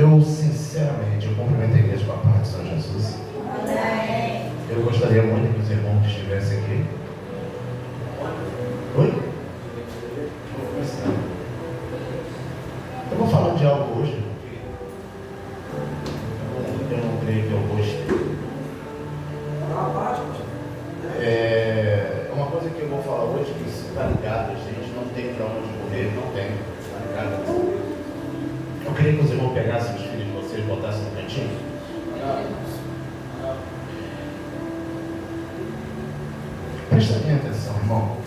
Eu, sinceramente, eu cumprimento a igreja com a paz de São Jesus. Amém. Eu gostaria muito que os irmãos estivessem aqui. Oi? Eu vou falar de algo hoje. Eu não creio que eu gostei. É uma coisa que eu vou falar hoje que está ligado, gente. Não tem para onde correr, não tem. Está ligado? Eu queria que os irmãos pegassem os filhos de vocês e botassem no cantinho. Presta bem atenção, irmão.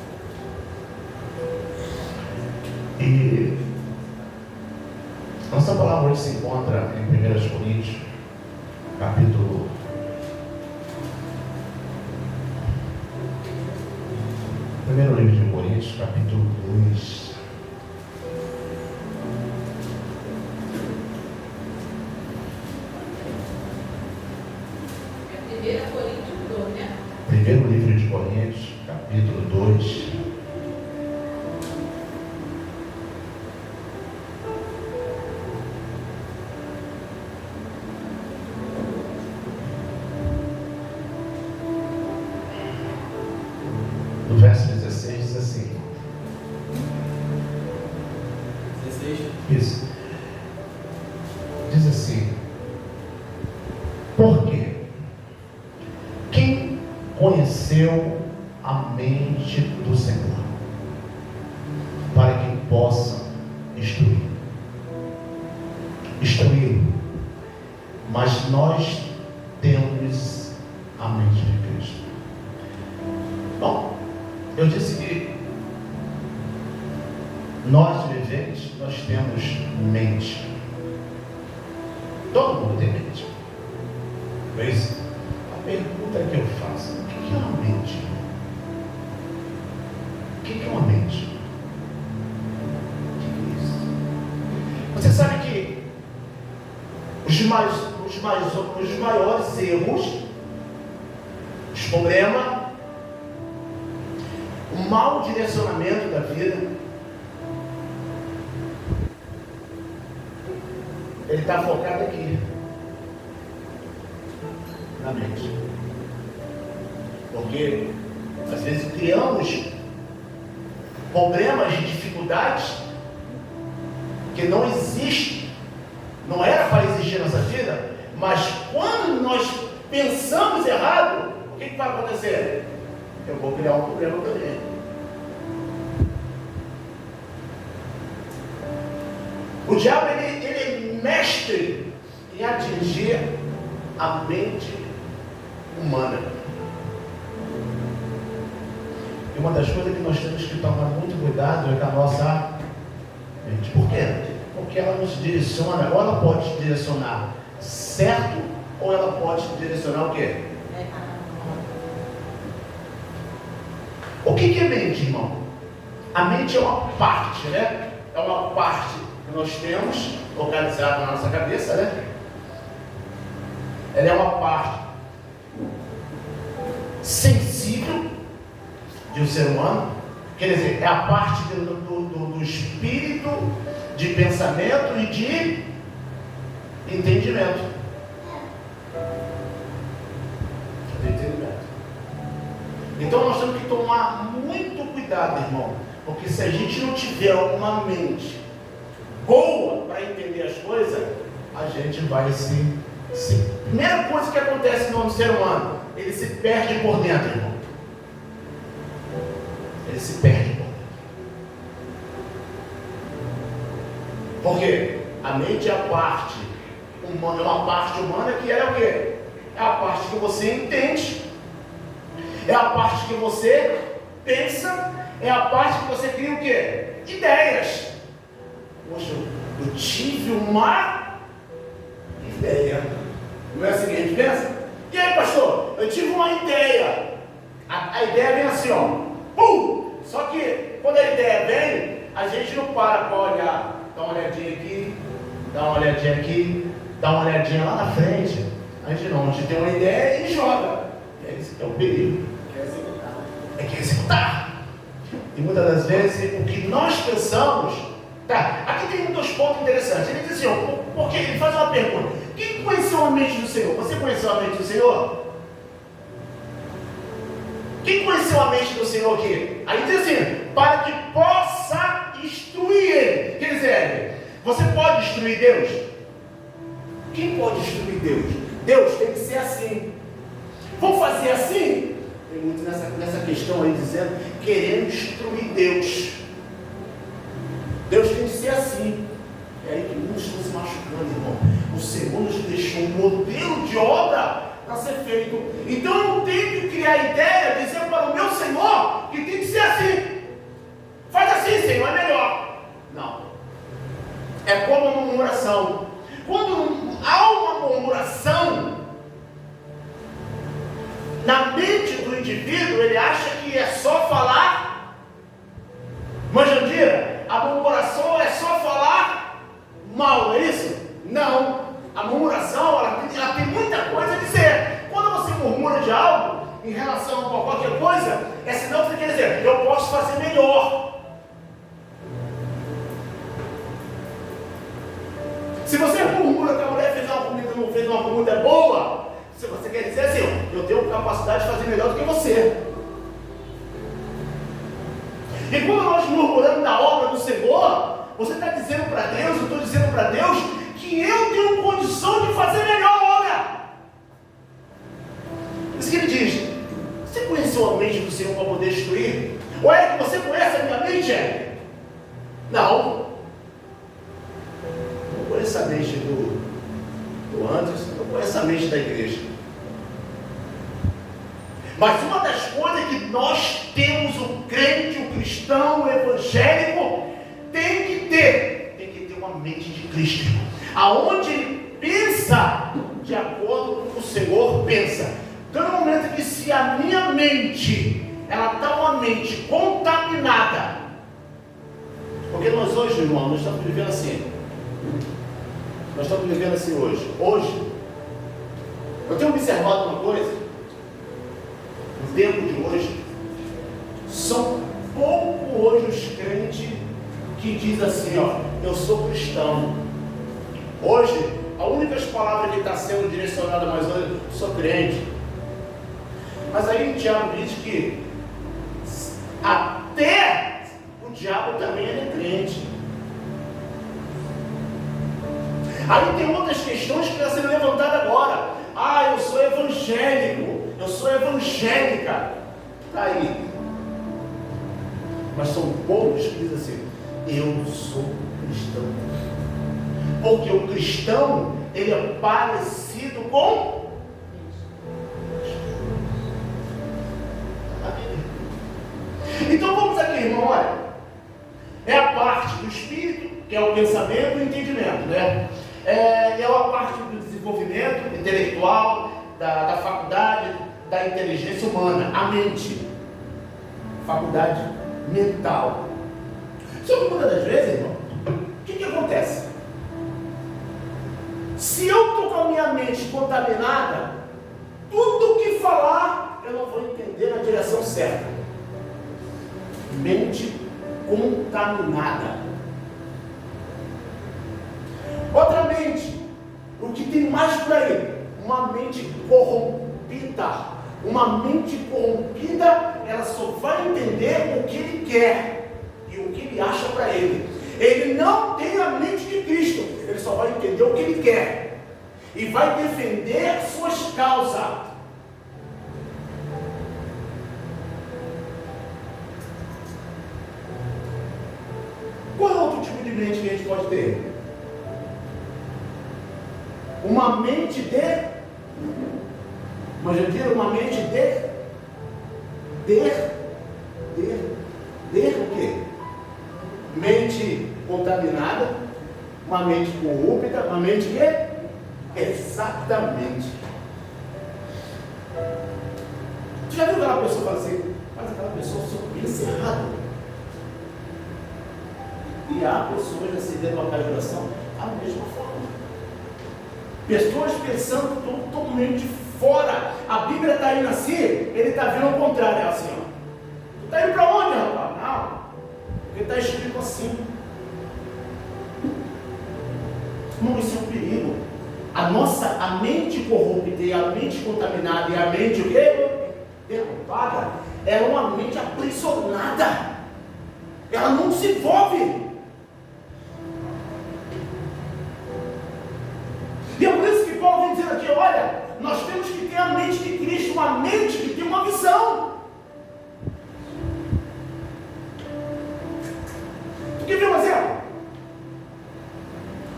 E nossa palavra hoje se encontra em 1 Coríntios, capítulo 1º livro de Coríntios, capítulo 2. É 1 Coríntios 2, né? Primeiro livro de Coríntios, capítulo 2. No verso 16 diz assim. 16. Isso. Diz assim. Por quê? Quem conheceu a mente do Senhor para que possa instruí-lo? Mas nós temos a mente de Cristo. Bom, eu disse que nós viventes, nós temos mente. Todo mundo tem mente. Mas a pergunta que eu faço: o que é uma mente? O que é uma mente? O que é isso? Você sabe que os maiores erros, os problemas, o mau direcionamento da vida, ele está focado aqui, na mente. Porque às vezes criamos problemas e dificuldades que não existem, não era para existir na nossa vida, mas quando nós pensamos errado, o que vai acontecer? Eu vou criar um problema também. O diabo ele é mestre em atingir a mente humana. E uma das coisas que nós temos que tomar muito cuidado é com a nossa mente. Por quê? Porque ela nos direciona, ou ela pode te direcionar certo, ou ela pode te direcionar o quê? O que é mente, irmão? A mente é uma parte, né? É uma parte que nós temos localizada na nossa cabeça, né? Ela é uma parte sensível de um ser humano, quer dizer, é a parte do espírito, de pensamento e de entendimento. Então nós temos que tomar muito cuidado, irmão, porque se a gente não tiver uma mente boa para entender as coisas, a gente vai se... Primeira coisa que acontece no ser humano, ele se perde por dentro, irmão. Ele se perde por dentro. Por quê? A mente é a parte humana, é uma parte humana que é o quê? É a parte que você entende, é a parte que você pensa, é a parte que você cria o quê? Ideias. Poxa, eu tive uma ideia. Não é assim que a gente pensa? E aí, pastor, eu tive uma ideia. A ideia vem assim, ó. Pum! Só que quando a ideia vem, a gente não para olhar. Dá uma olhadinha aqui, dá uma olhadinha aqui, dá uma olhadinha lá na frente. A gente não, a gente tem uma ideia e joga. É o perigo. Quer executar. E muitas das vezes o que nós pensamos. Tá, aqui tem dois pontos interessantes. Ele diz assim, ó, por que ele faz uma pergunta: quem conheceu a mente do Senhor? Você conheceu a mente do Senhor? Quem conheceu a mente do Senhor aqui? Aí diz assim: para que possa instruir ele. Quer dizer, você pode instruir Deus? Quem pode instruir Deus? Deus tem que ser assim. Vamos fazer assim? Tem muito nessa questão aí dizendo, querendo instruir Deus. Deus tem que ser assim. É aí que muitos estão se machucando, irmão. O Senhor nos deixou um modelo de obra para ser feito. Então eu não tenho que criar ideia dizendo para o meu Senhor que tem que ser assim. Faz assim, Senhor, é melhor. Não. É como uma murmuração. Quando há uma murmuração na mente do indivíduo, ele acha que é só falar manjandira. A murmuração é só falar mal, é isso? Não. A murmuração, ela tem muita coisa a dizer. Quando você murmura de algo em relação a qualquer coisa, é sinal que você quer dizer: eu posso fazer melhor. Se você murmura que a mulher fez uma comida, não fez uma comida boa, se você quer dizer assim: eu tenho capacidade de fazer melhor do que você. E quando nós murmuramos da obra do Senhor, você está dizendo para Deus, eu estou dizendo para Deus, que eu tenho condição de fazer melhor a obra. Isso que ele diz: você conheceu a mente do Senhor para poder destruir? Ou é que você conhece a minha mente? Não. Não conheço a mente do Anderson, não conheço a mente da igreja. Mas uma das coisas que nós temos, o crente, o cristão, o evangélico, tem que ter uma mente de Cristo, aonde ele pensa de acordo com o que o Senhor pensa. Então, no momento que se a minha mente, ela está uma mente contaminada, porque nós hoje, irmão, nós estamos vivendo assim. Nós estamos vivendo assim hoje. Hoje, eu tenho observado uma coisa. No tempo de hoje, são poucos hoje os crentes que dizem assim: ó, eu sou cristão. Hoje, a única palavra que está sendo direcionada mais hoje, eu sou crente. Mas aí o diabo diz que até o diabo também é crente. Aí tem outras questões que estão sendo levantadas agora. Ah, eu sou evangélico, eu sou evangélica. Está aí. Mas são poucos que dizem assim: eu sou cristão. Porque o cristão, ele é parecido com a Bíblia. Então vamos aqui, irmão, olha. É a parte do espírito, que é o pensamento e o entendimento, né? É a parte do desenvolvimento intelectual, da faculdade da inteligência humana, a mente, faculdade mental. Só que muitas das vezes, irmão, o que acontece? Se eu estou com a minha mente contaminada, tudo que falar eu não vou entender na direção certa. Mente contaminada. Outra mente, o que tem mais por aí? Uma mente corrompida. Uma mente corrompida, ela só vai entender o que ele quer e o que ele acha para ele. Ele não tem a mente de Cristo, ele só vai entender o que ele quer e vai defender suas causas. Qual é outro tipo de mente que a gente pode ter? Uma mente de... Mas eu digo uma mente de o quê? Mente contaminada, uma mente corrupta, uma mente que? Exatamente. Tu já viu aquela pessoa falar assim: mas aquela pessoa só pensa errado? E há pessoas assim dentro da oração da mesma forma. Pessoas pensando totalmente fora. A Bíblia está indo assim, ele está vendo ao contrário. É assim, ó. Tu está indo para onde, rapaz? Não, porque está escrito assim. Irmão, isso é um perigo. A mente corrupta e a mente contaminada e a mente o quê? Derrubada, ela é uma mente aprisionada. Ela não se envolve. E é por isso que Paulo vem dizendo aqui, olha, nós temos que ter a mente de Cristo, uma mente que tem uma visão. Quer ver um exemplo?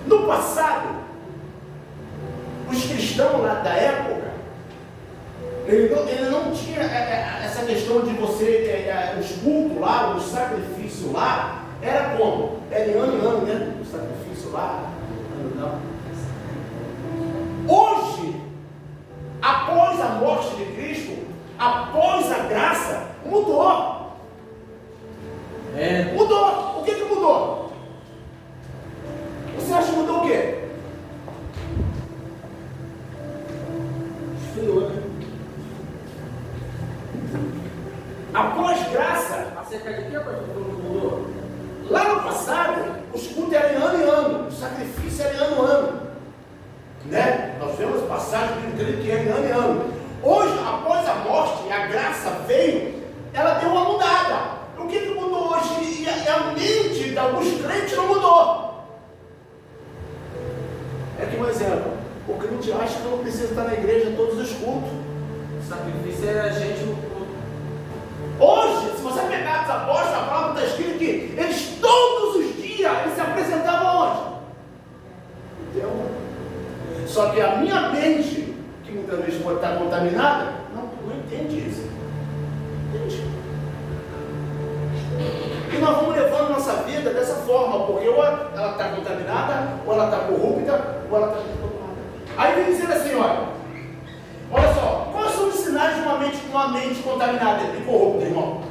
No passado, os cristãos lá da época, ele não tinha essa questão de você, os cultos lá, os sacrifícios lá, era como? Era em ano, né? O sacrifício lá, não. Hoje, após a morte de Cristo, após a graça, mudou. Mudou. O que mudou? Você acha que mudou o quê? Esfriou, né? Após graça, Acerca de que a coisa mudou? lá no passado, os cultos eram em ano, o sacrifício era em ano. Né? Nós vemos passagem que era em ano. Hoje, após a morte e a graça veio, ela deu uma mudada. O que mudou hoje? E a mente de alguns crentes não mudou. É que um exemplo, o crente acha que não precisa estar na igreja todos os cultos. O sacrifício era a gente no culto. Hoje, se você pegar os apóstolos, a palavra está escrito que eles todos os dias eles se apresentavam onde? Então, só que a minha mente, que muitas vezes pode estar contaminada, não entende isso. Entende? E nós vamos levando nossa vida dessa forma, porque ou ela está contaminada, ou ela está corrupta, ou ela está contaminada. Aí vem dizendo assim, olha só, quais são os sinais de uma mente contaminada e corrupta, irmão?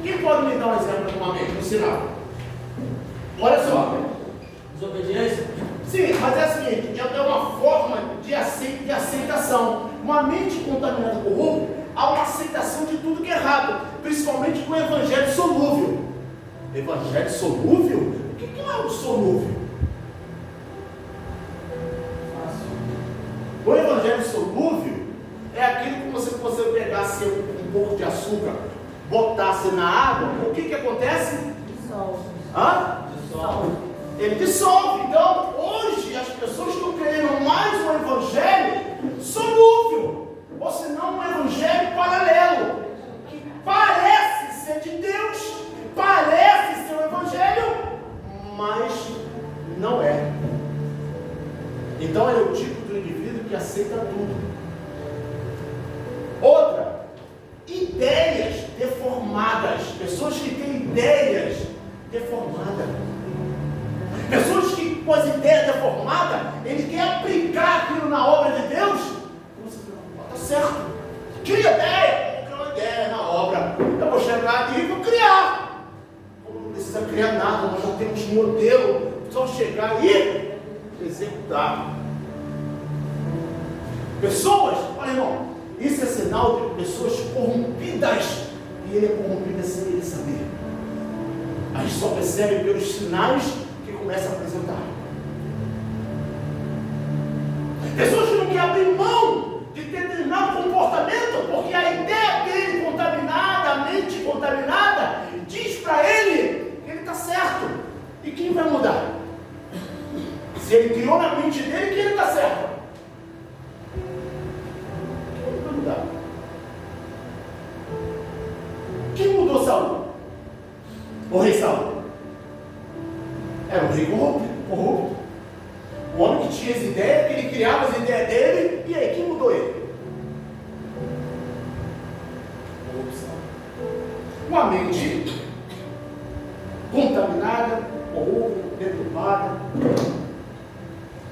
Quem pode me dar um exemplo de uma mente, um sinal? Olha só. Desobediência? Sim, mas é o seguinte, é uma forma de aceitação. Uma mente contaminada e corrupta, há uma aceitação de tudo que é errado, principalmente com o evangelho solúvel. Evangelho solúvel? O que é algo solúvel? O evangelho solúvel é aquilo que você pegasse um pouco de açúcar, botasse na água, o que acontece? Dissolve. Dissolve. Ele dissolve. Então, hoje as pessoas estão querendo mais um evangelho solúvel, ou senão um evangelho paralelo, que parece ser de Deus, parece ser um evangelho, mas não é. Então ele é o tipo do indivíduo que aceita tudo. Outra, ideias deformadas. Pessoas que têm ideias deformadas. Pessoas que com as ideias deformadas, ele quer aplicar aquilo na obra de Deus. Está certo. Cria ideia. Vou criar uma ideia na obra. Eu vou chegar aqui e vou criar. Não precisa criar nada, nós já temos modelo. Só chegar e executar. Pessoas, olha irmão, isso é sinal de pessoas corrompidas. E ele é corrompido sem ele saber. A gente só percebe pelos sinais que começa a apresentar. Pessoas que não querem abrir mão de determinado comportamento, porque a ideia dele contaminada, a mente contaminada, diz para ele que ele está certo. E quem vai mudar? Se ele criou na mente dele que ele está certo, quem vai mudar? Quem mudou Saul? O rei Saul era um rei corrupto. O homem que tinha as ideias, que ele criava as ideias dele, e aí quem mudou ele? Uma mente contaminada, corrupta, deturpada.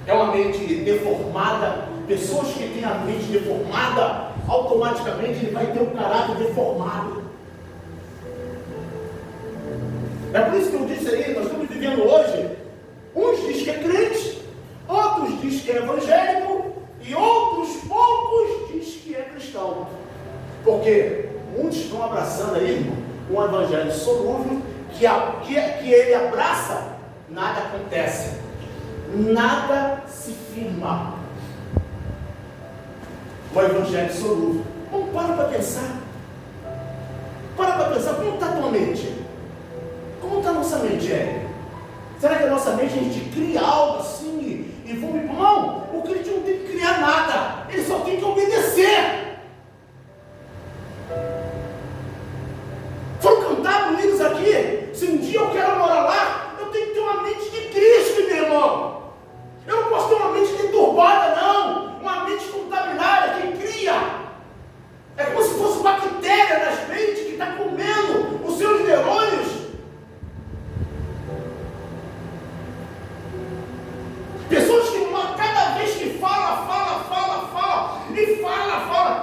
É uma mente deformada. Pessoas que têm a mente deformada, automaticamente ele vai ter um caráter deformado. É por isso que eu disse aí, nós estamos vivendo hoje, uns dizem que é crente, outros dizem que é evangélico, e outros poucos dizem que é cristão. Porque muitos estão abraçando aí, irmão, um evangelho solúvel, que ele abraça, nada acontece. nada se firma. O evangelho solúvel. Vamos para pensar. Para pensar, como está a tua mente? Como está a nossa mente, Érica? Será que a nossa mente, a gente cria algo assim e vamos... Não, o crente não tem que criar nada. Ele só tem que obedecer. Foram cantados hinos aqui. Se um dia eu quero morar lá, eu tenho que ter uma mente de Cristo, meu irmão. Eu não posso ter uma mente deturbada, não. Uma mente contaminada que cria. É como se fosse bactéria nas mentes que está comendo os seus neurônios. Pessoas que cada vez que fala,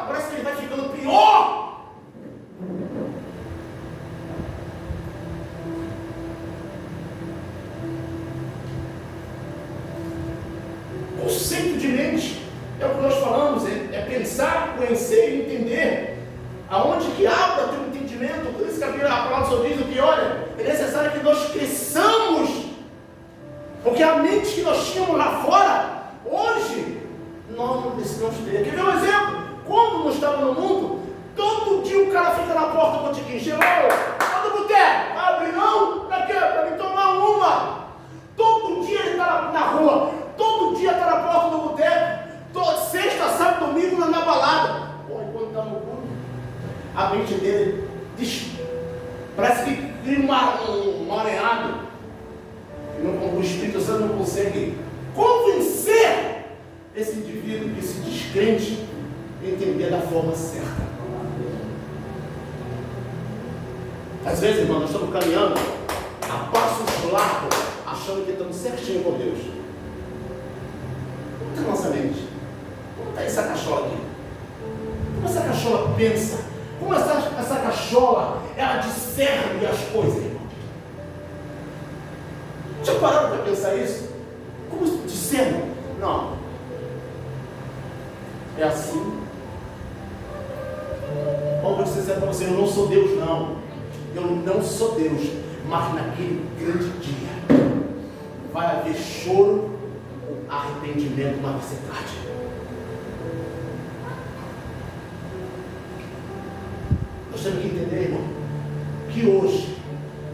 parece que ele vai ficando pior. Conceito de mente é o que nós falamos, é pensar, conhecer e entender. Aonde que abre o teu entendimento? Por isso que a palavra só diz o que, olha, é necessário que nós cresçamos. Porque a mente que nós tínhamos lá fora, hoje, nós não precisamos ter. Quer ver um exemplo? Quando nós estávamos no mundo, todo dia o cara fica na porta do botequim. Chegou, lá do boteco, abre não, para me tomar uma. Todo dia ele está na rua, todo dia está na porta do boteco, sexta, sábado, domingo na balada. Pô, e quando está no culto, a mente dele parece que cria um aranhado. O Espírito Santo não consegue convencer esse indivíduo que se descrente a entender da forma certa. Às vezes, irmão, nós estamos caminhando a passos largos, achando que estamos certinho com Deus. Como está a nossa mente? Como está essa cachola aqui? Como essa cachola pensa? Como essa cachola, ela discerne as coisas, irmão? Já pararam para pensar isso? Como discerne? Não. É assim. Vou dizer sincero para você, eu não sou Deus, não. Eu não sou Deus. Mas naquele grande dia vai haver choro, arrependimento, uma necessidade. Nós temos que entender, irmão, que hoje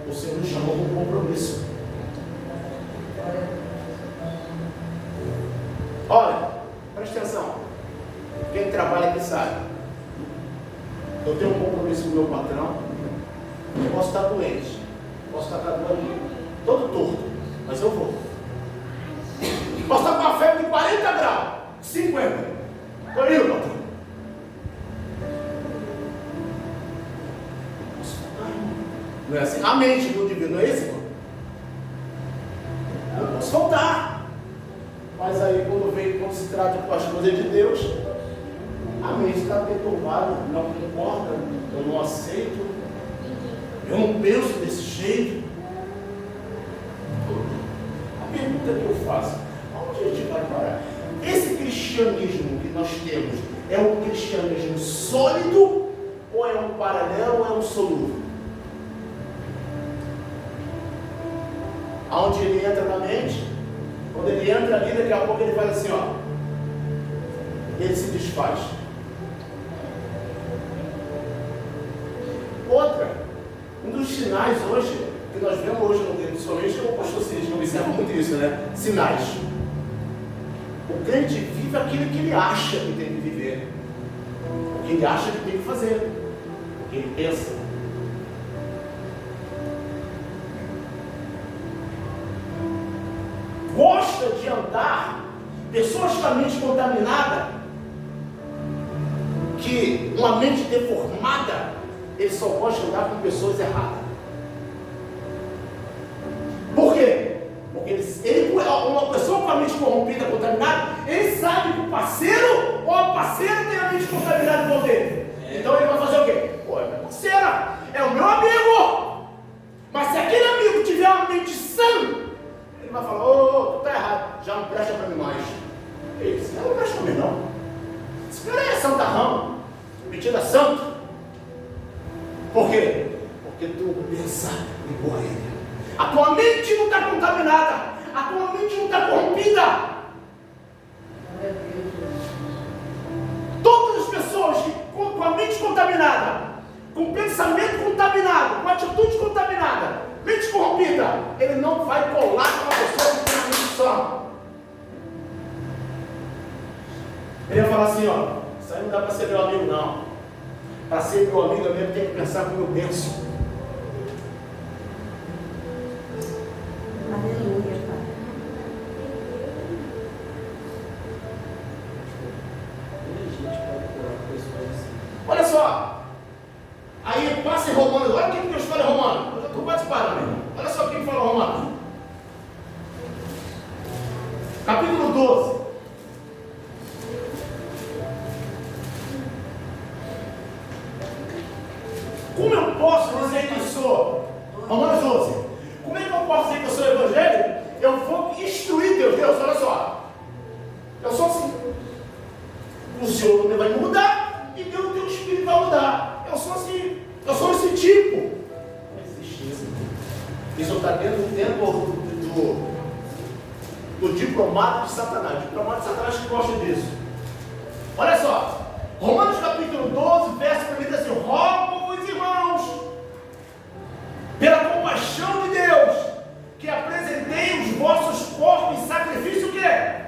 o Senhor nos chamou com um compromisso. Olha, presta atenção. Quem trabalha aqui sabe. Eu tenho um compromisso com o meu patrão. Eu posso estar doente, posso estar com a dor aqui, todo torto, mas eu vou. Posso estar com uma febre de 40 graus, 50. Estou indo, patrão. Não é assim? A mente do divino, não é esse, irmão? Eu posso faltar. Mas aí quando se trata com as coisas de Deus, a mente está perturbada, não concorda, eu não aceito, eu não penso desse jeito. A pergunta que eu faço, onde a gente vai parar? Esse cristianismo que nós temos é um cristianismo sólido, ou é um paralelo, ou é um solúvel? Aonde ele entra na mente, quando ele entra ali, daqui a pouco ele faz assim, ó. Ele se desfaz. Outra, um dos sinais hoje, que nós vemos hoje no tempo, principalmente o pastor Cid, que observa muito isso, né? Sinais. O crente vive aquilo que ele acha que tem que viver. O que ele acha que tem que fazer. O que ele pensa. Gosta de andar, pessoas com a mente contaminada, que uma mente deformada, ele só gosta de andar com pessoas erradas. Por quê? Porque uma pessoa com a mente corrompida, contaminada, ele sabe que o parceiro ou a parceira tem a mente contaminada com ele. Então ele vai fazer o quê? Pô, é minha parceira, é o meu amigo. Mas se aquele amigo tiver uma mente sã, ele vai falar, ô, tu tá errado, já não presta para mim mais. Esse cara não presta para mim não. Esse cara é santarrão, metido a santo. Por quê? Porque tu pensa igual a ele. A tua mente não está contaminada, A tua mente não está corrompida. Todas as pessoas que com a mente contaminada, com pensamento contaminado, com atitude contaminada, mente corrompida, ele não vai colar com uma pessoa que tem a mente sã. Ele vai falar assim, ó, isso aí não dá para ser meu amigo não. Para ser meu amigo eu mesmo tenho que pensar como eu penso. Aleluia, Pai. Olha só, aí passa em Romanos, olha o que Deus fala em Romanos, eu estou quase parando, olha só o que ele fala em Romanos, capítulo 12, como eu posso dizer que sou, Romanos 12, como é que eu posso dizer que eu sou evangélico? Eu vou instruir Deus, olha só, eu sou assim, o Senhor não vai mudar, e Deus, o teu Espírito vai mudar. Eu sou assim, eu sou esse tipo. Não existe isso. Isso está dentro do diplomata de Satanás. O diplomata de Satanás que gosta disso. Olha só, Romanos capítulo 12, verso 1 diz assim: rogo-vos, irmãos, pela compaixão de Deus, que apresentei os vossos corpos em sacrifício o quê?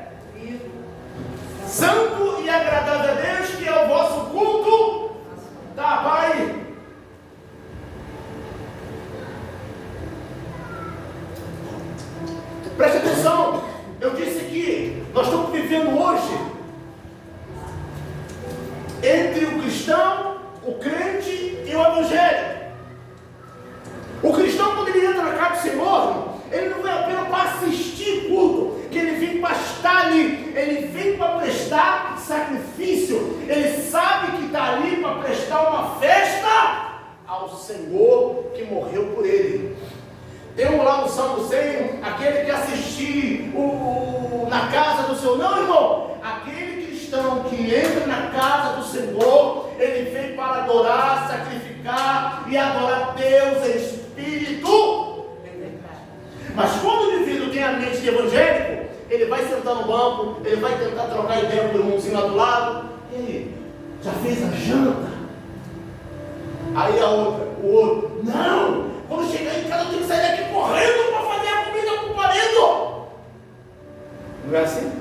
Santo e agradável a Deus, que é o vosso culto. Tá, Pai. Preste atenção. Eu disse que nós estamos vivendo hoje entre o cristão, o crente e o evangélico. O cristão, quando ele entra na casa do Senhor, ele não vem apenas para assistir culto, que ele vem para estar ali, ele vem para prestar sacrifício, ele sabe que está ali para prestar uma festa ao Senhor que morreu por ele. Tem lá no Salmo 100, aquele que assistir na casa do Senhor. Não, irmão, aquele cristão que entra na casa do Senhor, ele vem para adorar, sacrificar e adorar Deus em espírito. Mas quando o indivíduo tem a mente de evangélico, ele vai sentar no banco, ele vai tentar trocar ideia com o irmãozinho lá do lado. E aí, já fez a janta? Aí o outro, não, quando chegar em casa eu tenho que sair daqui correndo para fazer a comida para o marido. Não é assim?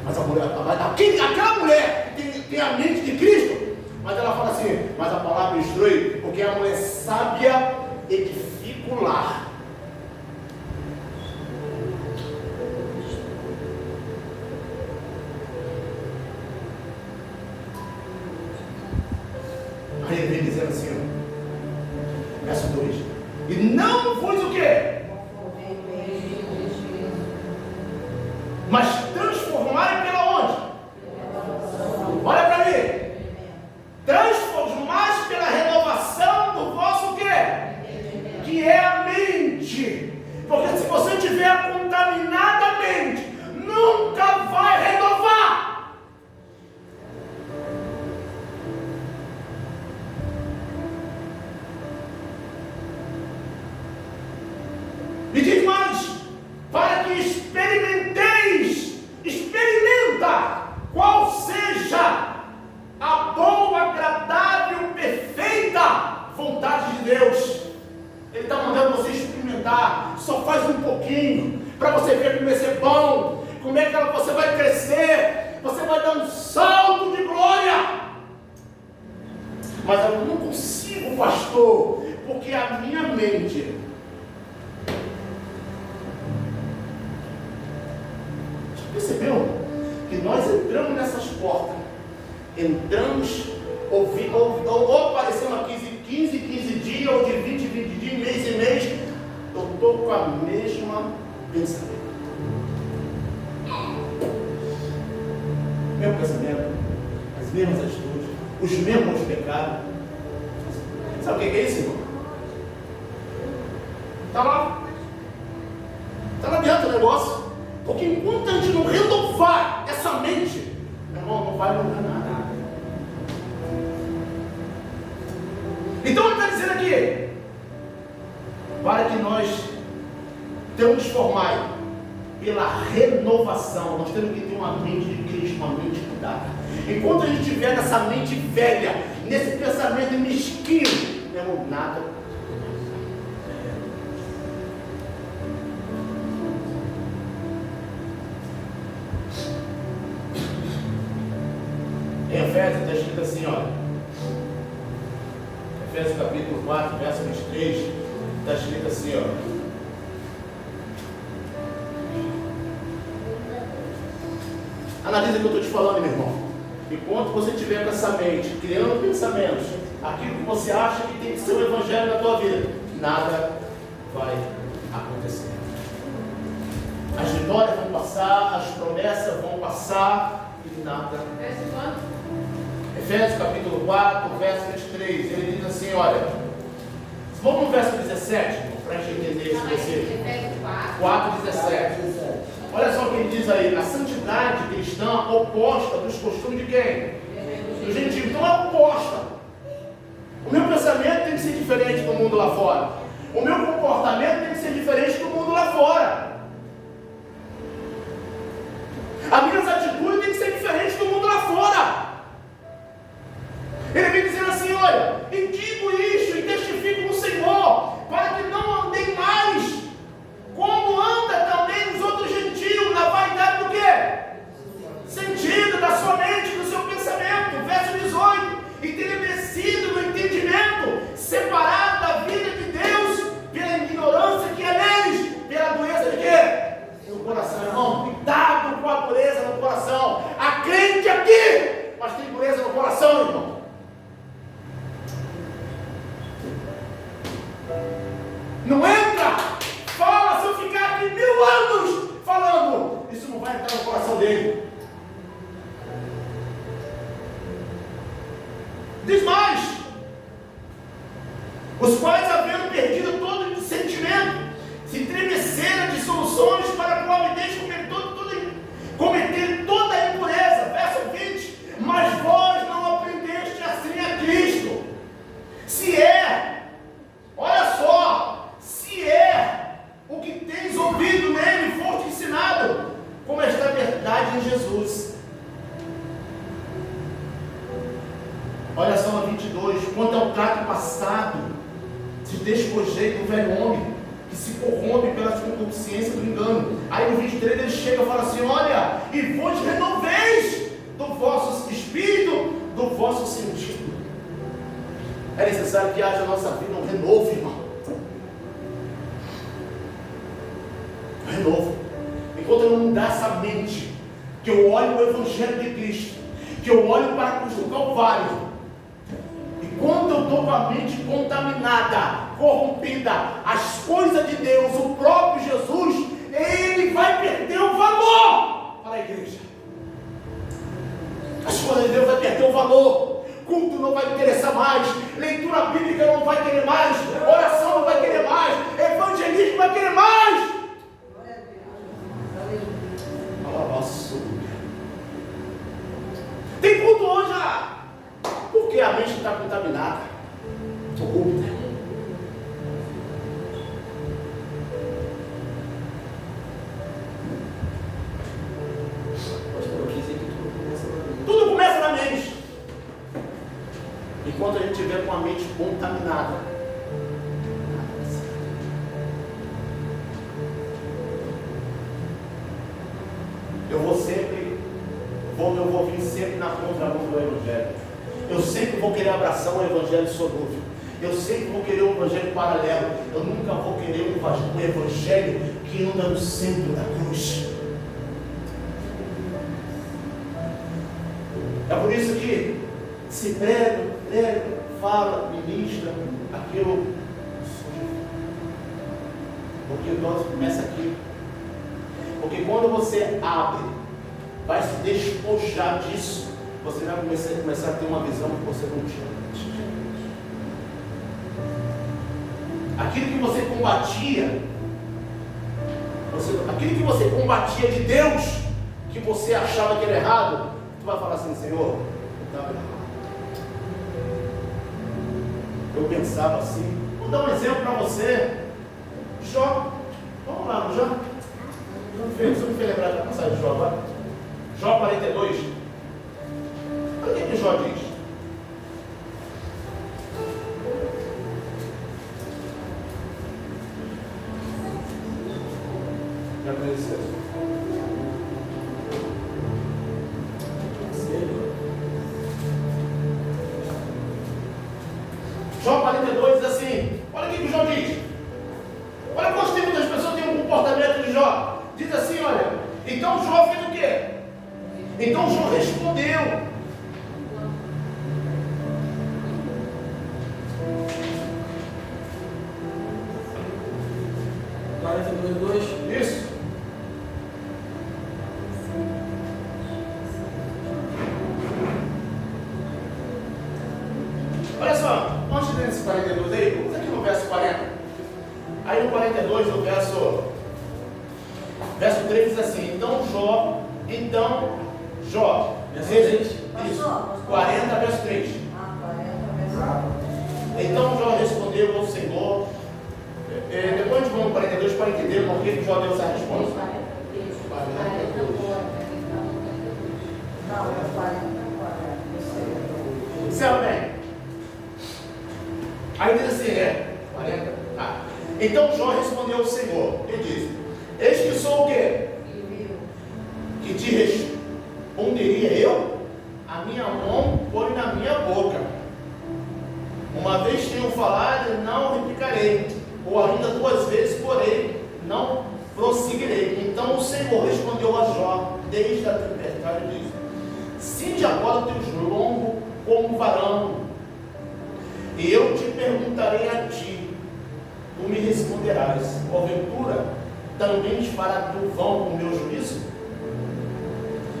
Mas a mulher, aquela mulher tem a mente de Cristo, mas ela fala assim, mas a palavra instrui, porque a mulher sábia edifica o lar. Aí ele vem dizendo assim, ó, verso 2: e não vos o quê? Mas transformai pela onde? Olha para mim. Transformai pela renovação do vosso quê? Que é a mente. Porque se você tiver contaminada a mente, nunca vai renovar. E diz mais, para que experimenta qual seja a boa, agradável, perfeita vontade de Deus. Ele está mandando você experimentar, só faz um pouquinho, para você ver como vai ser bom, como é que você vai crescer, você vai dar um salto de glória. Mas eu não consigo, pastor, porque a minha mente... Percebeu? Que nós entramos nessas portas, entramos, ou aparecendo a 15 dias, ou de 20 dias, mês em mês, eu estou com a mesma pensamento. Mesmo pensamento, as mesmas atitudes, os mesmos pecados. Sabe o que é isso, irmão? Está lá. Está lá dentro o negócio. Porque enquanto a gente não renovar essa mente, meu irmão, não vai mudar nada. Então ele está dizendo aqui, para que nós transformai pela renovação. Nós temos que ter uma mente de Cristo, uma mente mudada. Enquanto a gente tiver nessa mente velha, nesse pensamento mesquinho, não é nada. Em Efésios está escrito assim, olha. Efésios capítulo 4, verso 23, está escrito assim, ó. Analisa o que eu estou te falando, meu irmão. Enquanto você estiver com essa mente, criando pensamentos, aquilo que você acha que tem que ser o evangelho na tua vida, nada vai acontecer. As vitórias vão passar, as promessas vão passar e nada. Efésios capítulo 4, verso 23, ele diz assim, olha, vamos no verso 17, para a gente entender esse versículo. 4, 17. Olha só o que ele diz aí, a santidade cristã oposta dos costumes de quem? Do gentio. Então é oposta. O meu pensamento tem que ser diferente do mundo lá fora. O meu comportamento tem que ser diferente do mundo lá fora. As minhas atitudes têm que ser diferentes do mundo lá fora. Ele vem dizendo assim, olha, e digo isso e testifico no Senhor, para que não andem mais como anda também os outros gentios, na vaidade do quê? Sentido da sua mente, do seu pensamento. Verso 18, entenebecido no entendimento, separado da vida de Deus, pela ignorância que é neles, pela dureza de quê? No coração, irmão. Cuidado com a dureza no coração. Há crente aqui, mas tem dureza no coração, irmão. Não entra, fala, se eu ficar aqui 1000 anos falando, isso não vai entrar no coração dele. Diz mais, os quais, havendo perdido todo o sentimento, se estremeceram de soluções para provavelmente cometer toda a impureza. Verso 20, mas vós não aprendeste assim a Cristo. Se é, olha só, se é o que tens ouvido nele, foste ensinado, como está a verdade em Jesus. Olha só no 22, quanto ao trato passado, se despojei do velho homem, que se corrompe pela concupiscência do engano. Aí no 23 ele chega e fala assim, olha, e vos renoveis do vosso espírito, do vosso sentido. É necessário que haja na nossa vida um renovo, irmão. Um renovo. Enquanto eu não mudar essa mente, que eu olho o Evangelho de Cristo, que eu olho para a cruz do Calvário, e quando eu estou com a mente contaminada, corrompida, as coisas de Deus, o próprio Jesus, ele vai perder o valor para a igreja. As coisas de Deus vai perder o valor. Culto não vai interessar mais, leitura bíblica não vai querer mais, oração não vai querer mais, evangelismo vai querer mais. Tem culto hoje, porque a mente está contaminada, corrupta. Tudo começa na mente. Enquanto a gente estiver com a mente contaminada, eu vou vir sempre na contramão do Evangelho. Eu sempre vou querer abraçar um Evangelho solúvel. Eu sempre vou querer um Evangelho paralelo. Eu nunca vou querer um Evangelho que anda no centro da cruz. É por isso que se prega, fala, ministra, aquilo surge. Porque o negócio começa aqui. Porque quando você abre, vai se despojar disso, você vai começar a ter uma visão que você não tinha antes. Aquilo que você combatia de Deus, que você achava que era errado, tu vai falar assim, Senhor, eu estava errado. Eu pensava assim. Vou dar um exemplo para você. Jó. Vamos lá, Jó. Você me fez lembrar da passagem de Jó agora. Jó 42. Olha o que Jó diz. Já conheceu? Jó 42 diz assim, olha o que Jó diz. Olha quantos tipos das pessoas têm um comportamento de Jó. Diz assim, olha, então Jó fez o quê? Então Jó respondeu. Isso. Olha só, antes desse 42 aí, vamos aqui no verso 40. Aí no 42, no verso 3 diz assim, então Jó, isso, 40 verso 3. Então Jó respondeu ao Senhor. Depois vamos no 42 para entender por que Jó deu essa resposta. Céu bem. Aí diz assim, 40. Então Jó respondeu ao Senhor. Ele diz: eis que sou o quê? Que te responderia eu? A minha mão põe na minha boca. Uma vez tenho falado, não replicarei. Ou ainda 2 vezes, porém, não prosseguirei. Então o Senhor respondeu a Jó, desde a tempestade, e disse: cinde agora teus lombos como varão, e eu te perguntarei a ti, tu me responderás. Porventura, também fará tu vão com o meu juízo?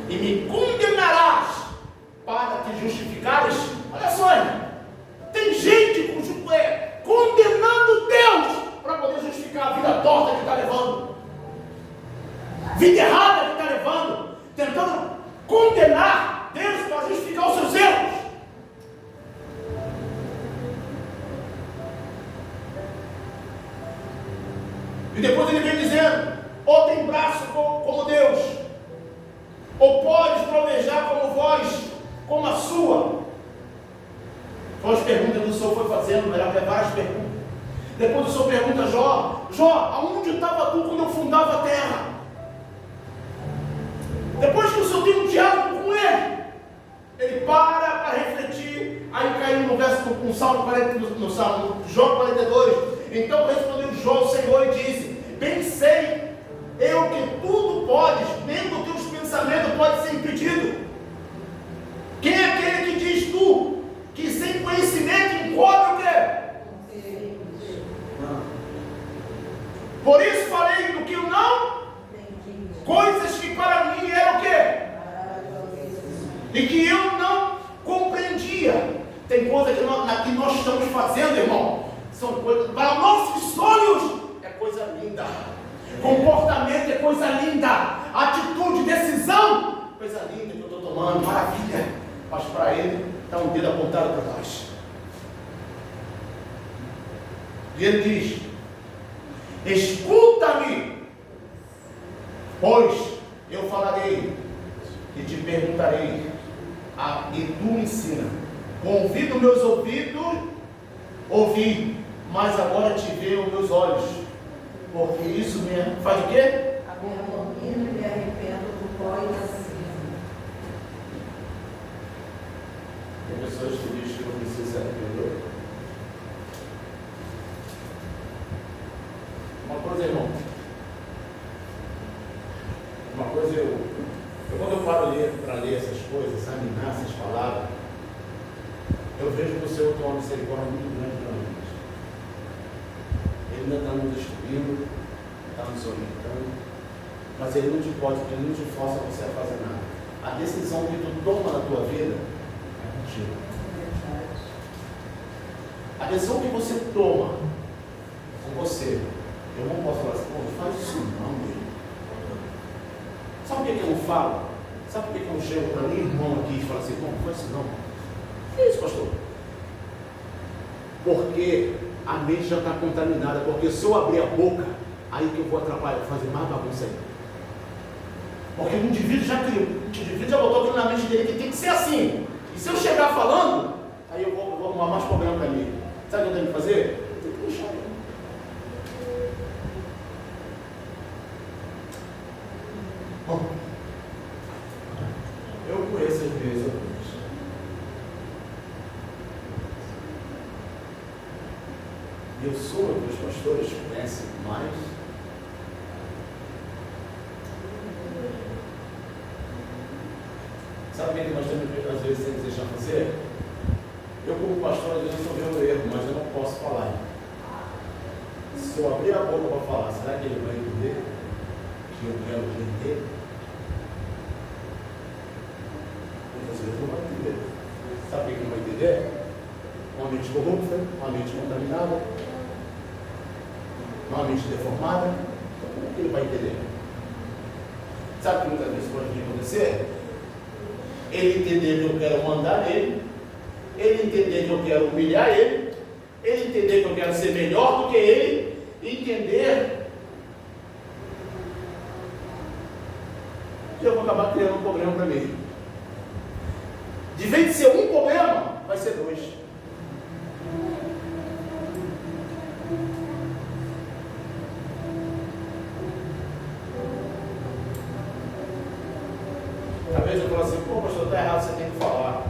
E me condenarás para te justificares? Olha só, tem gente condenando Deus para poder justificar a vida torta que está levando, vida errada que está levando, tentando condenar Deus para justificar os seus erros. E depois ele vem dizendo: ou tem braço como Deus, ou podes trovejar como voz, como a sua. Então as perguntas que o Senhor foi fazendo, melhor levar as perguntas. Depois o Senhor pergunta a Jó: Jó, aonde estava tu quando eu fundava a terra? Depois que o Senhor tem um diálogo com ele para refletir. Aí caiu no verso, no Salmo 40, no Salmo Jó 42. Então respondeu Jó ao Senhor e disse: bem sei eu que tudo podes, nem os teus pensamentos pode ser impedido. Quem é aquele que diz tu, que sem conhecimento encobre o quê? Por isso falei do que eu não, coisas que para mim eram o quê? E que eu não compreendia. Tem coisas que nós estamos fazendo, irmão, são coisas, para nossos olhos é coisa linda, comportamento é coisa linda, atitude, decisão, coisa linda que eu estou tomando, maravilha, mas para ele está um dedo apontado para nós. E ele diz: escuta-me, pois eu falarei e te perguntarei, e tu me ensina. Convido meus ouvidos, ouvi, mas agora te vejo meus olhos, porque isso me faz o quê? Abomino e me arrependo do pó e da cinza. Tem pessoas que dizem que não precisa se arrepender. Uma coisa, irmão, quando eu paro para ler essas coisas, examinar essas palavras, eu vejo que o Senhor tem uma misericórdia muito grande para nós. Ele ainda está nos destruindo, está nos orientando, mas ele não te pode, ele não te força você a fazer nada. A decisão que tu toma na tua vida é contigo. A decisão que você toma com você, eu não posso falar assim: pô, não faz isso não, meu. Sabe por que eu não falo? Sabe por que eu não chego para nenhum irmão aqui e falo assim: pô, não faz isso não? Que isso, pastor? Porque a mente já está contaminada. Porque se eu abrir a boca, aí que eu vou atrapalhar, fazer mais bagunça aí. Porque o indivíduo já criou, o indivíduo já botou aquilo na mente dele que tem que ser assim. E se eu chegar falando, aí eu vou arrumar mais problema para mim. Sabe o que eu tenho que fazer? Eu tenho que deixar ele. Bom, eu conheço às vezes alguns. Eu sou o que os pastores conhecem mais. Sabe o que nós temos às vezes tem que deixar fazer? Eu como pastor às vezes estou vendo o erro, mas eu não posso falar. Se eu abrir a boca para falar, será que ele vai entender que eu quero entender? Muitas vezes não vai entender. Sabe o que não vai entender? Uma mente corrupta, uma mente contaminada, uma mente deformada. Como é que ele vai entender? Sabe o que muitas vezes pode acontecer? Ele entender que eu quero mandar nele, ele entender que eu quero humilhar ele entender que eu quero ser melhor do que ele, entender que eu vou acabar criando um problema para mim. De vez de ser um problema, vai ser dois. Talvez eu fale assim, pô, pastor, está errado, você tem que falar.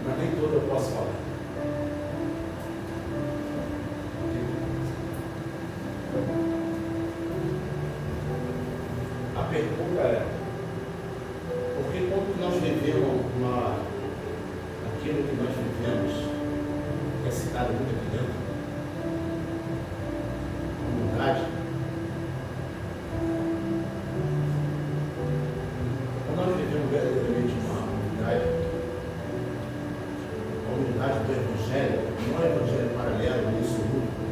Mas nem tudo eu posso falar. A pergunta é, por que quando nós vivemos aquilo que nós vivemos, que é citado muito aqui dentro, humildade, quando nós vivemos verdadeiramente uma humildade do Evangelho, não é o Evangelho paralelo, isso único.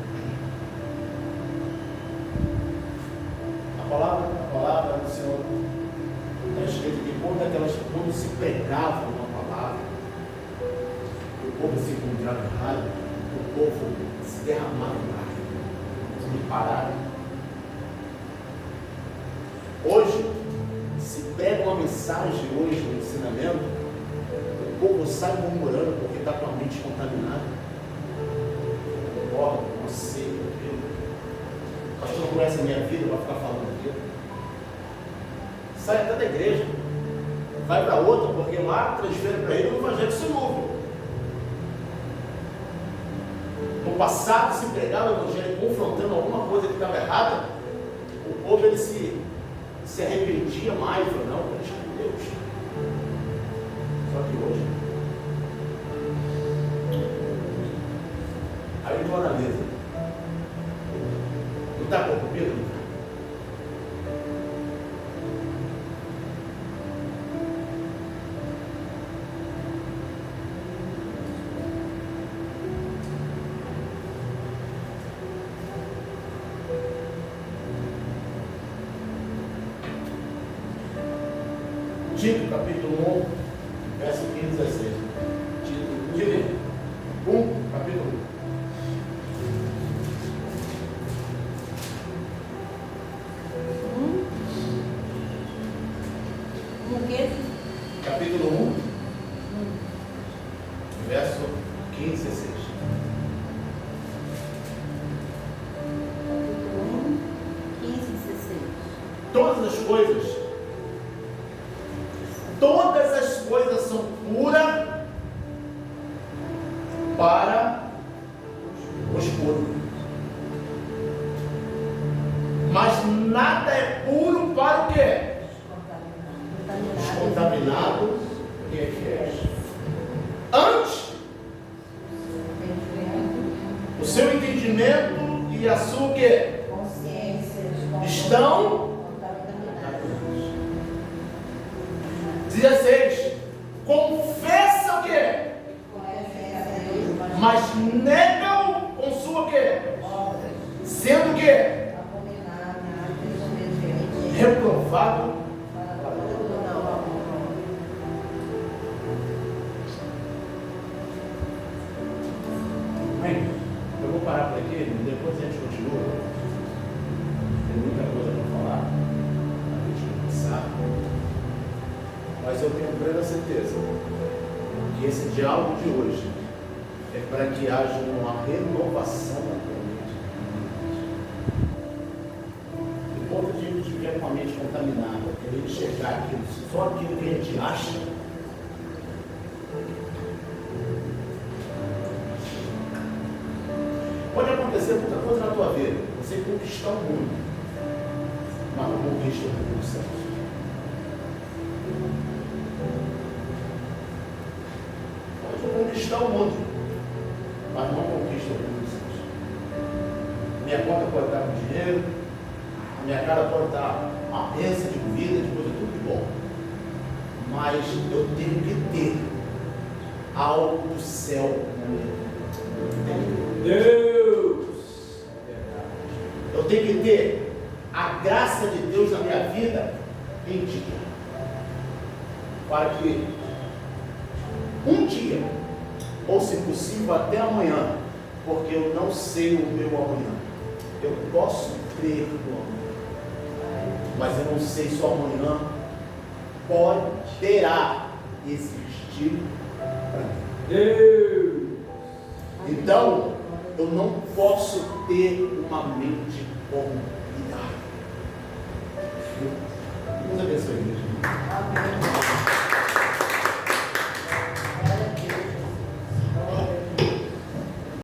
A palavra do Senhor está escrito que quando se pregava uma palavra, o povo se encontrava errado, o povo se derramava em lágrimas, se parava. Hoje, se pega uma mensagem hoje no ensinamento, o povo sai murmurando porque está com a mente contaminada. Concordo, não sei, o pastor não conhece a minha vida, vai ficar falando aquilo. Sai até da igreja, vai para outra, porque lá transfere para ele o evangelho solúvel. No passado, se pregava o evangelho confrontando alguma coisa que estava errada, o povo ele se arrependia mais, falou, não, deixa com Deus. Só que hoje, aí tu analisa, não está corrompido? Tito, capítulo 1, verso 15 e 16. Tito 1, capítulo 1. O quê? Capítulo 1, verso 15 e 16. Capítulo 1, 15 e 16. Todas as coisas são puras para os puros. Mas nada é puro para o quê? Os contaminados e infiéis. Antes, o seu entendimento e a sua o quê? Estão 16. Confessa o quê? Mas nega-o com sua o quê? Sendo o quê? Reprovado. Bem, eu vou parar por parada aqui, depois a gente continua. Tem muita coisa para falar, a gente começar. Mas eu tenho plena certeza que esse diálogo de hoje é para que haja uma renovação na tua mente. O ponto de gente viver com a mente contaminada, querer enxergar aquilo, só aquilo que a gente acha. Pode acontecer muita coisa na tua vida, você conquistar o mundo, mas não conquista o reino dos céus. Pode conquistar o mundo, mas não conquista o reino dos céus. Minha conta pode estar com dinheiro, a minha cara pode estar uma bênção de vida, de coisa tudo de bom, mas eu tenho que ter algo do céu na minha vida. Deus! Eu tenho que ter a graça de Deus na minha vida em dia, para que um dia, ou se possível até amanhã, porque eu não sei o meu amanhã. Eu posso crer no amanhã, mas eu não sei se o amanhã poderá existir para mim. Deus! Então, eu não posso ter uma mente corrompida.